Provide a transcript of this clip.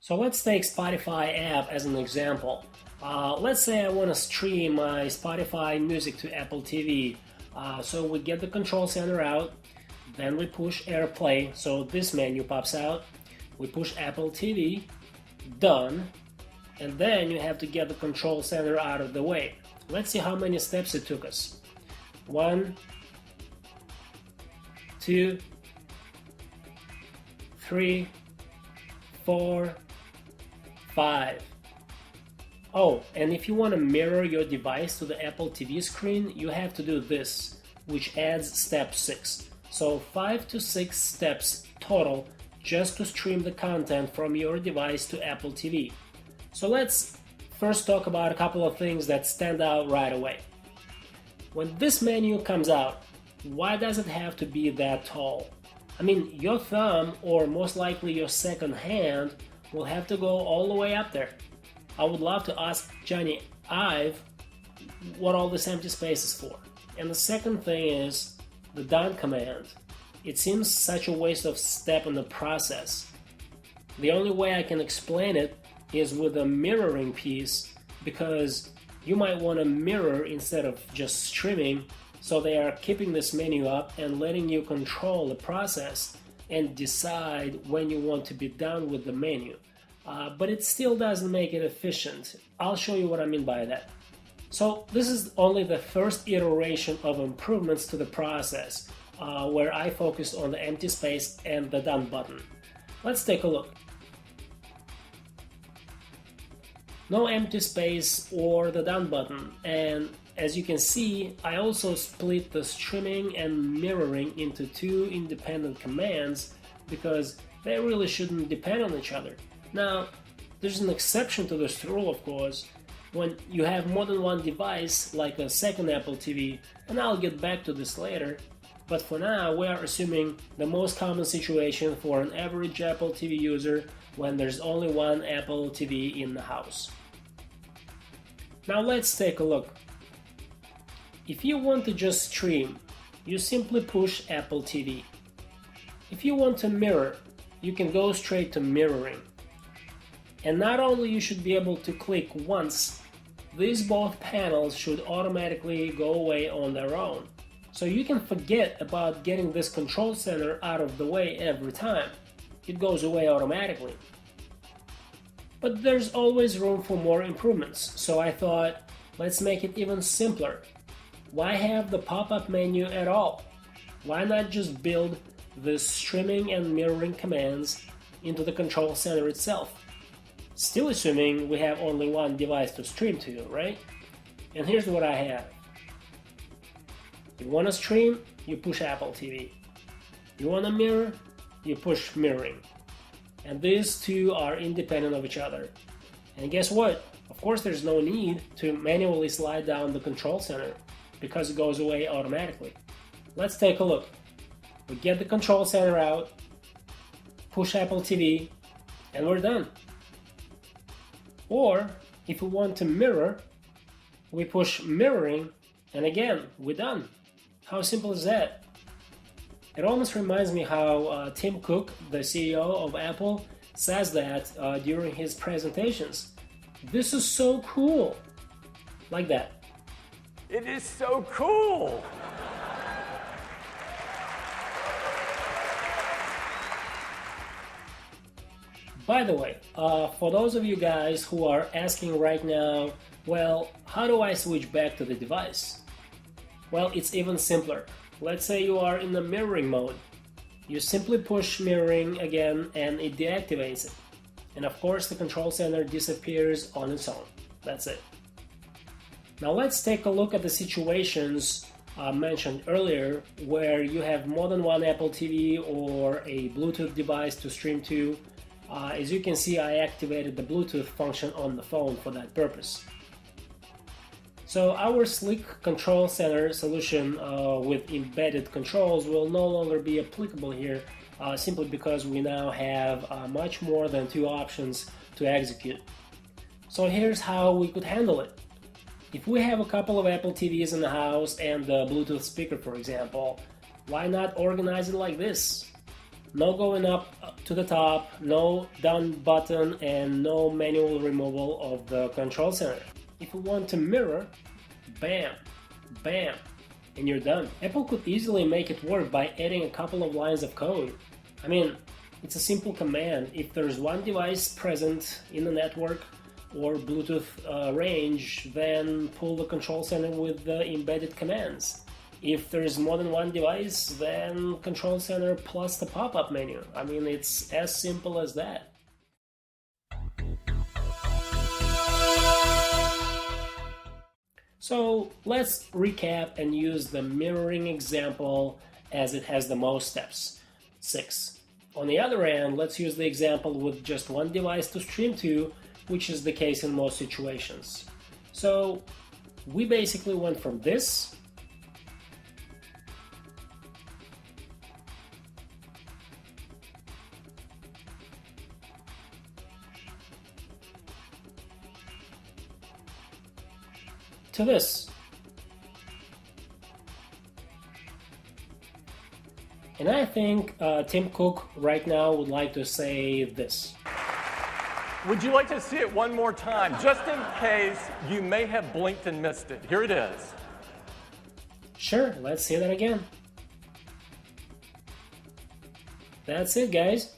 So let's take Spotify app as an example. Let's say I want to stream my Spotify music to Apple TV. So we get the control center out, then we push AirPlay, so this menu pops out. We push Apple TV, done, and then you have to get the control center out of the way. Let's see how many steps it took us. 1, 2, 3, 4, 5. Oh, and if you want to mirror your device to the Apple TV screen, you have to do this, which adds step 6. So 5 to 6 steps total just to stream the content from your device to Apple TV. So let's first talk about a couple of things that stand out right away. When this menu comes out, why does it have to be that tall? I mean, your thumb, or most likely your second hand, will have to go all the way up there. I would love to ask Johnny Ive what all this empty space is for. And the second thing is the done command. It seems such a waste of step in the process. The only way I can explain it is with a mirroring piece, because you might want to mirror instead of just streaming, so they are keeping this menu up and letting you control the process and decide when you want to be done with the menu. But it still doesn't make it efficient. I'll show you what I mean by that. So this is only the first iteration of improvements to the process, where I focused on the empty space and the done button. Let's take a look. No empty space or the done button, and as you can see, I also split the streaming and mirroring into two independent commands because they really shouldn't depend on each other. Now, there's an exception to this rule, of course, when you have more than one device, like a second Apple TV, and I'll get back to this later. But for now, we are assuming the most common situation for an average Apple TV user when there's only one Apple TV in the house. Now let's take a look. If you want to just stream, you simply push Apple TV. If you want to mirror, you can go straight to mirroring. And not only you should be able to click once, these both panels should automatically go away on their own. So you can forget about getting this control center out of the way every time. It goes away automatically. But there's always room for more improvements, so I thought, let's make it even simpler. Why have the pop-up menu at all? Why not just build the streaming and mirroring commands into the control center itself? Still assuming we have only one device to stream to, right? And here's what I have. You want to stream, you push Apple TV. You want to mirror, you push mirroring. And these two are independent of each other. And guess what? Of course there's no need to manually slide down the control center because it goes away automatically. Let's take a look. We get the control center out, push Apple TV, and we're done. Or, if we want to mirror, we push mirroring, and again, we're done. How simple is that? It almost reminds me how Tim Cook, the CEO of Apple, says that during his presentations. This is so cool. Like that. It is so cool. By the way, for those of you guys who are asking right now, well, how do I switch back to the device? Well, it's even simpler. Let's say you are in the mirroring mode. You simply push mirroring again and it deactivates it. And of course the control center disappears on its own. That's it. Now let's take a look at the situations mentioned earlier where you have more than one Apple TV or a Bluetooth device to stream to. As you can see, I activated the Bluetooth function on the phone for that purpose. So our sleek control center solution with embedded controls will no longer be applicable here simply because we now have much more than two options to execute. So here's how we could handle it. If we have a couple of Apple TVs in the house and the Bluetooth speaker, for example, why not organize it like this? no going up to the top, no down button, and no manual removal of the control center. If you want to mirror, bam, bam, and you're done. Apple could easily make it work by adding a couple of lines of code. I mean, it's a simple command. If there's one device present in the network or Bluetooth range, then pull the control center with the embedded commands. If there's more than one device, then control center plus the pop-up menu. I mean, it's as simple as that. So let's recap and use the mirroring example as it has the most steps, 6. On the other hand, let's use the example with just one device to stream to, which is the case in most situations. So we basically went from this to this. And I think Tim Cook right now would like to say this. Would you like to see it one more time, just in case you may have blinked and missed it? Here it is. Sure, let's see that again. That's it, guys.